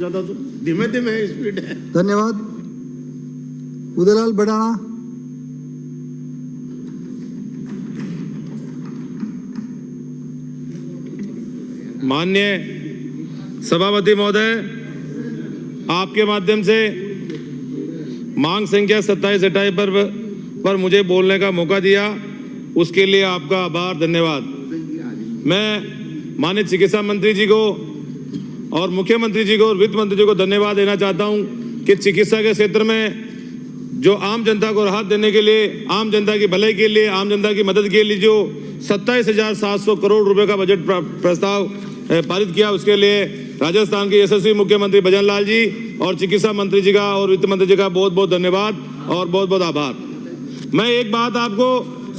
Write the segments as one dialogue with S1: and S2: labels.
S1: ज्यादा तो धीमे धीमे स्पीड है।
S2: धन्यवाद। उदयलाल बड़ाना।
S3: माननीय सभापति महोदय, आपके माध्यम से मांग संख्या 27-28 पर मुझे बोलने का मौका दिया, उसके लिए आपका आभार, धन्यवाद। मैं माननीय चिकित्सा मंत्री जी को और मुख्यमंत्री जी को और वित्त मंत्री जी को धन्यवाद देना चाहता हूं कि चिकित्सा के क्षेत्र में जो आम जनता को राहत देने के लिए, आम जनता की भलाई के लिए, आम जनता की मदद के लिए जो 27,700 करोड़ रुपए का बजट प्रस्ताव पारित किया, उसके लिए राजस्थान के यशस्वी मुख्यमंत्री भजन लाल जी और चिकित्सा मंत्री जी का और वित्त मंत्री जी का बहुत बहुत धन्यवाद और बहुत बहुत आभार। मैं एक बात आपको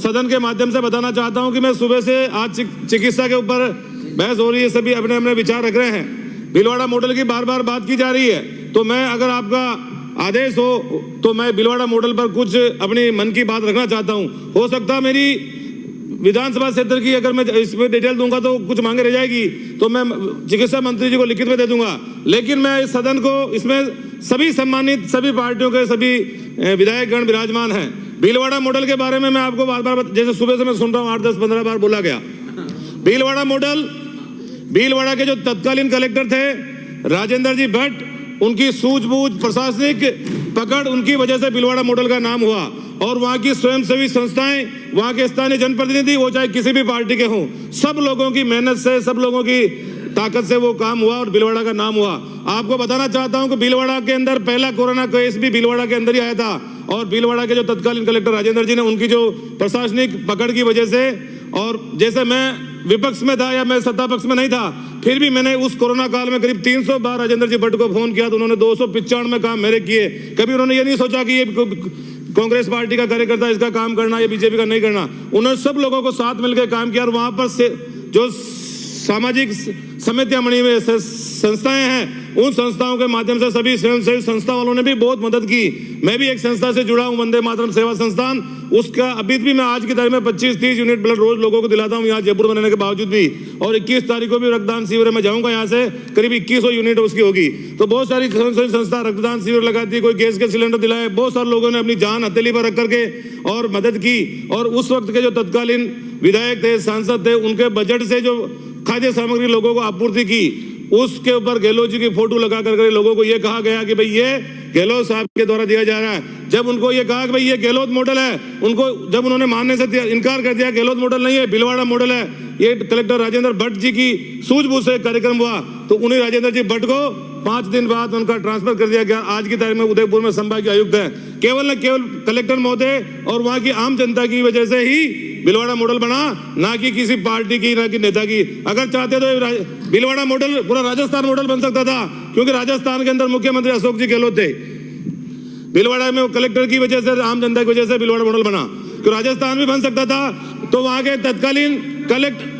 S3: सदन के माध्यम से बताना चाहता हूं कि मैं सुबह से आज चिकित्सा के ऊपर बहस हो रही है, सभी अपने अपने विचार रख रहे हैं, भीलवाड़ा मॉडल की बार बार बात की जा रही है, तो मैं अगर आपका आदेश हो तो मैं भीलवाड़ा मॉडल पर कुछ अपनी मन की बात रखना चाहता हूं। हो सकता है मेरी विधानसभा क्षेत्र की अगर मैं इसमें डिटेल दूंगा तो कुछ मांगे रह जाएगी, तो मैं चिकित्सा मंत्री जी को लिखित में दे दूंगा, लेकिन मैं इस सदन को, इसमें सभी सम्मानित सभी पार्टियों के सभी विधायकगण विराजमान हैं। भीलवाड़ा मॉडल के बारे में मैं आपको बार बार, जैसे सुबह से मैं सुन रहा हूँ 8-10-15 बार बोला गया। भीलवाड़ा मॉडल, भीलवाड़ा के जो तत्कालीन कलेक्टर थे राजेंद्र जी भट्ट, उनकी सूझबूझ, प्रशासनिक पकड़, उनकी वजह से भीलवाड़ा मॉडल का नाम हुआ, और वहां की स्वयंसेवी संस्थाएं, वहां के स्थानीय जनप्रतिनिधि, वो चाहे किसी भी पार्टी के हों, सब लोगों की मेहनत से, सब लोगों की ताकत से वो काम हुआ और भीलवाड़ा का नाम हुआ। आपको बताना चाहता हूं कि भीलवाड़ा के अंदर पहला कोरोना केस भी भीलवाड़ा के अंदर ही आया था, और भीलवाड़ा के जो तत्कालीन कलेक्टर राजेंद्र जी ने, उनकी जो प्रशासनिक पकड़ की वजह से, और जैसे मैं विपक्ष में था या मैं सत्ता पक्ष में नहीं था, फिर भी मैंने उस कोरोना काल में करीब 300 बार राजेंद्र जी भट्ट को फोन किया, तो उन्होंने 295 काम मेरे किए। कभी उन्होंने ये नहीं सोचा कि ये कांग्रेस पार्टी का कार्यकर्ता इसका काम करना या बीजेपी का नहीं करना, उन्होंने सब लोगों को साथ मिलकर काम किया, और वहां पर से जो सामाजिक समितियां बनी हुई संस्थाएं हैं, उन संस्थाओं के माध्यम से सभी स्वयंसेवी संस्था वालों ने भी बहुत मदद की। मैं भी एक संस्था से जुड़ा हूं, वंदे मातरम सेवा संस्थान, उसका अभी भी मैं आज की तारीख में 25-30 यूनिट ब्लड रोज लोगों को दिलाता हूं, यहाँ जयपुर में रहने के बावजूद भी, और 21 तारीख को भी रक्तदान शिविर में जाऊंगा, यहाँ से करीब 2100 यूनिट उसकी होगी। तो बहुत सारी संस्था रक्तदान शिविर लगाती है, कोई गैस के सिलेंडर दिलाए, बहुत सारे लोगों ने अपनी जान हथेली पर रख करके और मदद की। और उस वक्त के जो तत्कालीन विधायक थे, सांसद थे, उनके बजट से जो खाद्य सामग्री लोगों को आपूर्ति की, उसके ऊपर गहलोत जी की फोटो लगा करके लोगों को यह कहा गया कि भाई ये गहलोत साहब के द्वारा दिया जा रहा है। जब उनको ये कहा कि भाई ये गहलोत मॉडल है, उनको जब उन्होंने मानने से इनकार कर दिया, गहलोत मॉडल नहीं है, भीलवाड़ा मॉडल है, ये कलेक्टर राजेंद्र भट्ट जी की सूझबूझ से कार्यक्रम हुआ, तो उन्हीं राजेंद्र जी भट्ट को 5 दिन बाद उनका ट्रांसफर कर दिया गया। आज की तारीख में उदयपुर में संभागीय आयुक्त है। केवल न केवल कलेक्टर महोदय और वहां की आम जनता की वजह से ही भीलवाड़ा मॉडल बना, ना कि किसी पार्टी की, ना कि नेता की। अगर चाहते तो भीलवाड़ा मॉडल पूरा राजस्थान मॉडल बन सकता था, क्योंकि राजस्थान के अंदर मुख्यमंत्री अशोक जी गहलोत थे। भीलवाड़ा में कलेक्टर की वजह से, आम जनता की वजह से भीलवाड़ा मॉडल बना, तो राजस्थान भी बन सकता था। तो वहां के तत्कालीन कलेक्टर,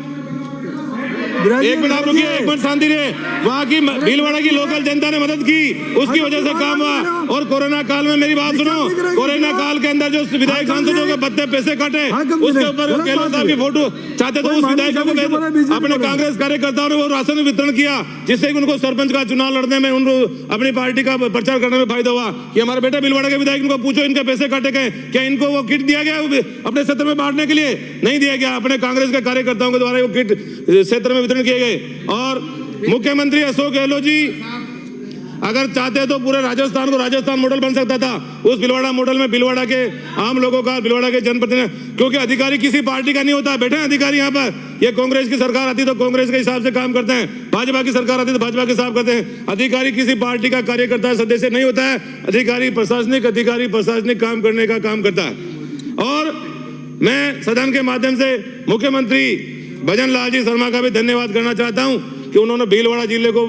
S3: एक मिनट आप रुकिए, एक मिनट शांति रहे, वहां की भीलवाड़ा की लोकल जनता ने मदद की, उसकी वजह से काम हुआ। और कोरोना काल में, मेरी बात सुनो, कोरोना काल के अंदर जो विधायक सांसदों के बत्ते पैसे काटे, उसके ऊपर गहलोत साहब की फोटो चाहते तो उस विधायक को अपने कांग्रेस कार्यकर्ताओं ने वो राशन वितरण किया, जिससे उनको सरपंच का चुनाव लड़ने में, उनको अपनी पार्टी का प्रचार करने में फायदा हुआ। कि हमारे बेटा भीलवाड़ा के विधायक, इनको पूछो इनके पैसे काटे गए क्या, इनको वो किट दिया गया अपने क्षेत्र में बांटने के लिए? नहीं दिया गया, अपने कांग्रेस के कार्यकर्ताओं के द्वारा वो किट क्षेत्र में वितरण किए गए। और मुख्यमंत्री अशोक गहलोत जी अगर चाहते तो पूरे राजस्थान को राजस्थान मॉडल बन सकता था। उस भीलवाड़ा मॉडल में भीलवाड़ा के आम लोगों का, भीलवाड़ा के जनप्रतिनिधि, क्योंकि अधिकारी किसी पार्टी का नहीं होता, बैठे हैं अधिकारी यहाँ पर। ये कांग्रेस की सरकार आती तो कांग्रेस के हिसाब से काम करते हैं, भाजपा की सरकार आती तो भाजपा के हिसाब करते हैं। अधिकारी किसी पार्टी का कार्यकर्ता सदस्य नहीं होता है, अधिकारी प्रशासनिक काम करने का काम करता है। और मैं सदन के माध्यम से मुख्यमंत्री भजन लाल जी शर्मा का भी धन्यवाद करना चाहता हूं कि उन्होंने भीलवाड़ा जिले को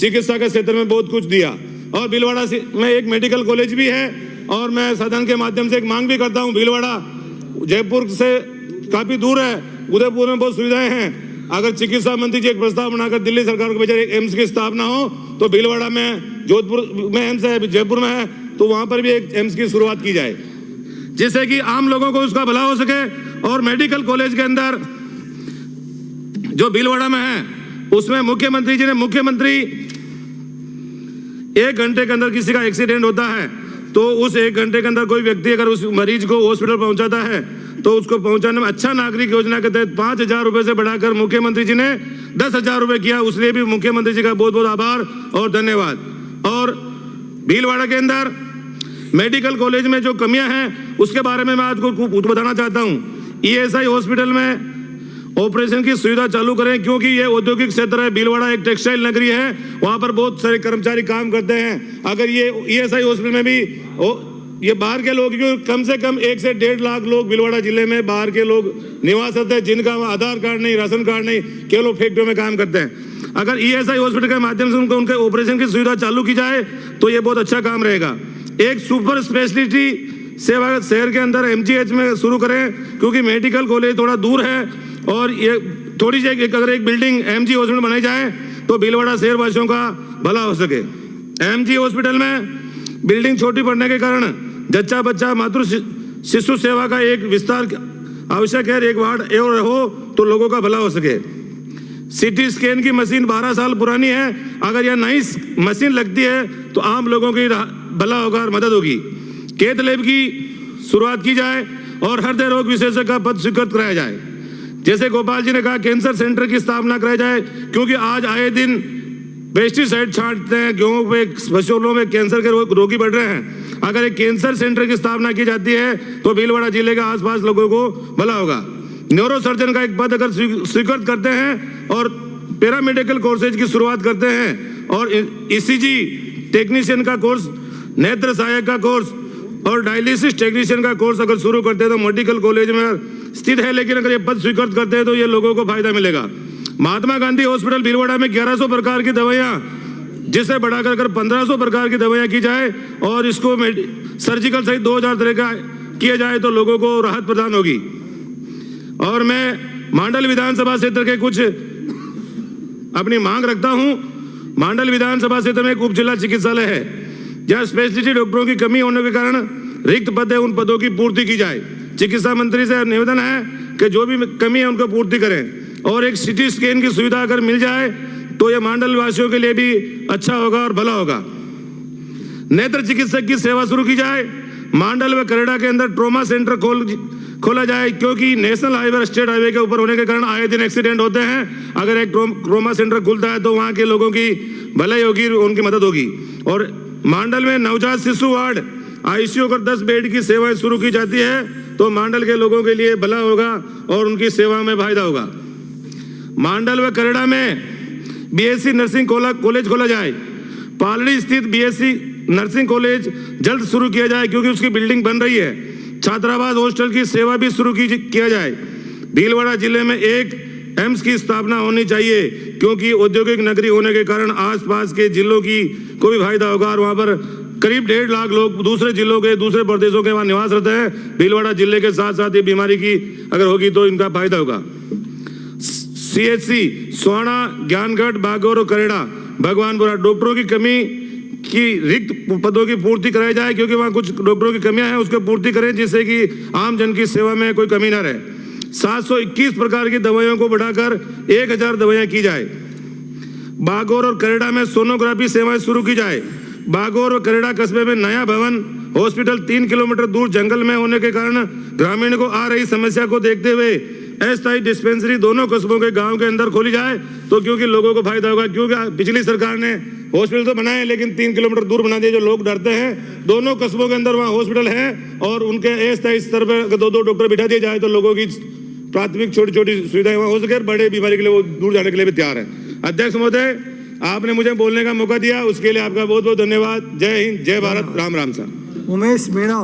S3: चिकित्सा के क्षेत्र में बहुत कुछ दिया। और भीलवाड़ा में एक मेडिकल कॉलेज भी है, और मैं सदन के माध्यम से एक मांग भी करता हूं, भीलवाड़ा जयपुर से काफी दूर है, उदयपुर में बहुत सुविधाएं हैं। अगर चिकित्सा मंत्री जी एक प्रस्ताव बनाकर दिल्ली सरकार को भेजा एक एम्स की स्थापना हो, तो भीलवाड़ा में, जोधपुर में एम्स है, जयपुर में है, तो वहां पर भी एक एम्स की शुरुआत की जाए, जिससे कि आम लोगों को उसका भला हो सके। और मेडिकल कॉलेज के अंदर जो भीलवाड़ा में है, उसमें मुख्यमंत्री जी ने, मुख्यमंत्री 1 घंटे के अंदर किसी का एक्सीडेंट होता है तो उस 1 घंटे के अंदर कोई व्यक्ति अगर उस मरीज को हॉस्पिटल पहुंचाता है तो उसको पहुंचाने में अच्छा नागरिक योजना के तहत 5,000 रुपए से बढ़ाकर मुख्यमंत्री जी ने 10,000 रुपए किया। उसलिए भी मुख्यमंत्री जी का बहुत बहुत आभार और धन्यवाद। और भीलवाड़ा के अंदर मेडिकल कॉलेज में जो कमियां हैं उसके बारे में मैं आपको कुछ बताना चाहता हूं। ईएसआई हॉस्पिटल में ऑपरेशन की सुविधा चालू करें, क्योंकि ये औद्योगिक क्षेत्र है। भीलवाड़ा एक टेक्सटाइल नगरी है, वहां पर बहुत सारे कर्मचारी काम करते हैं। अगर ये ईएसआई हॉस्पिटल में भी ये बाहर के लोग, कम से कम 1 से 1.5 लाख लोग भीलवाड़ा जिले में बाहर के लोग निवास करते हैं, जिनका आधार कार्ड नहीं, राशन कार्ड नहीं, केवल फैक्ट्रियों में काम करते हैं। अगर ईएसआई हॉस्पिटल के माध्यम से उनके ऑपरेशन की सुविधा चालू की जाए तो ये बहुत अच्छा काम रहेगा। एक सुपर स्पेशलिटी सेवा शहर के अंदर एमजीएच में शुरू करें, क्योंकि मेडिकल कॉलेज थोड़ा दूर है और ये थोड़ी सी अगर एक बिल्डिंग एमजी हॉस्पिटल बनाई जाए तो भीलवाड़ा शहर वासियों का भला हो सके। एमजी हॉस्पिटल में बिल्डिंग छोटी पड़ने के कारण जच्चा बच्चा मातृ शिशु सेवा का एक विस्तार आवश्यक है। एक वार्ड और हो तो लोगों का भला हो सके। सीटी स्कैन की मशीन 12 साल पुरानी है, अगर यह नई मशीन लगती है तो आम लोगों की भला होगा और मदद होगी। कैथ लैब की शुरुआत की जाए और हृदय रोग विशेषज्ञ का पद स्वीकृत कराया जाए। जैसे गोपाल जी ने कहा, कैंसर सेंटर की स्थापना कराई जाए, क्योंकि आज आए दिन पेस्टिसाइड छांटते हैं गेहूं पे, फसलों में कैंसर के रोगी बढ़ रहे हैं। अगर एक कैंसर सेंटर की स्थापना की जाती है तो भीलवाड़ा जिले के आसपास लोगों को भला होगा। न्यूरो सर्जन का एक पद अगर स्वीकृत करते हैं और पैरामेडिकल कोर्सेज की शुरुआत करते हैं और ईसीजी टेक्नीशियन का कोर्स, नेत्र सहायक का कोर्स और डायलिसिस टेक्नीशियन का कोर्स अगर शुरू करते हैं तो मेडिकल कॉलेज में स्थित है, लेकिन अगर ये पद स्वीकृत करते हैं तो ये लोगों को फायदा मिलेगा। महात्मा गांधी हॉस्पिटल भीलवाड़ा में 1100 प्रकार की दवाइयां, जिसे बढ़ाकर अगर 1500 प्रकार की दवाइयां की जाए और इसको सर्जिकल सहित 2000 तरह का किया जाए तो लोगों को राहत प्रदान होगी। और मैं मांडल विधानसभा क्षेत्र के कुछ अपनी मांग रखता हूं। मांडल विधानसभा क्षेत्र में एक उप जिला चिकित्सालय है, जहां स्पेशलिटी डॉक्टरों की कमी होने के कारण रिक्त पद है, उन पदों की पूर्ति की जाए। चिकित्सा मंत्री से निवेदन है कि जो भी कमी है उनको पूर्ति करें। और एक सिटी स्कैन की सुविधा अगर मिल जाए तो ये मांडल वासियों के लिए भी अच्छा होगा और भला होगा। नेत्र चिकित्सक की सेवा शुरू की जाए। मांडल व करेड़ा के अंदर ट्रॉमा सेंटर खोला जाए, क्योंकि नेशनल हाईवे और स्टेट हाईवे के ऊपर होने के कारण आए दिन एक्सीडेंट होते हैं। अगर एक ट्रॉमा सेंटर खुलता है तो वहाँ के लोगों की भलाई होगी, उनकी मदद होगी। और मांडल में नवजात शिशु वार्ड आईसीयू कर 10 बेड की सेवाएं शुरू की जाती है तो मांडल के लोगों के लिए भला होगा और उनकी सेवा में फायदा होगा। मांडल व करेड़ा में बीएससी नर्सिंग कॉलेज खोला जाए। पालड़ी स्थित बीएससी नर्सिंग कॉलेज जल्द शुरू किया जाए, क्योंकि उसकी बिल्डिंग बन रही है। छात्रावास हॉस्टल की सेवा भी शुरू किया जाए। भीलवाड़ा जिले में एक एम्स की स्थापना होनी चाहिए, क्योंकि औद्योगिक नगरी होने के कारण आसपास के जिलों की को भी फायदा होगा और वहां पर करीब 1.5 लाख लोग दूसरे जिलों के, दूसरे प्रदेशों के वहां निवास रहते हैं। भीलवाड़ा जिले के साथ साथ ये बीमारी की अगर होगी तो इनका फायदा होगा। सीएचसी स्वाना, ज्ञानगढ़, बागौर और करेड़ा, भगवानपुरा डॉक्टरों की कमी की रिक्त पदों की पूर्ति कराई जाए, क्योंकि वहाँ कुछ डॉक्टरों की कमियां हैं, उसको पूर्ति करें जिससे कि आम जन की सेवा में कोई कमी ना रहे। 721 प्रकार की दवाइयों को बढ़ाकर 1000 दवाइयां की जाए। बागौर और करेड़ा में सोनोग्राफी सेवाएं शुरू की जाए। बागौर और करेड़ा कस्बे में नया भवन हॉस्पिटल 3 किलोमीटर दूर जंगल में होने के कारण ग्रामीण को आ रही समस्या को देखते हुए अस्थायी डिस्पेंसरी दोनों कस्बों के गांव के अंदर खोली जाए, तो क्योंकि लोगों को फायदा होगा। क्योंकि पिछली सरकार ने हॉस्पिटल तो बनाए लेकिन 3 किलोमीटर दूर बना दिए, जो लोग डरते हैं। दोनों कस्बों के अंदर वहाँ हॉस्पिटल है और उनके अस्थायी स्तर पर अगर 2-2 डॉक्टर बिठा दिए जाए तो लोगों की प्राथमिक छोटी छोटी सुविधाएं वहाँ हो सके, बड़े बीमारी के लिए वो दूर जाने के लिए भी तैयार है। अध्यक्ष महोदय, आपने मुझे बोलने का मौका दिया, उसके लिए आपका बहुत बहुत धन्यवाद। जय हिंद, जय भारत, राम राम। साहब
S2: उमेश मीणा।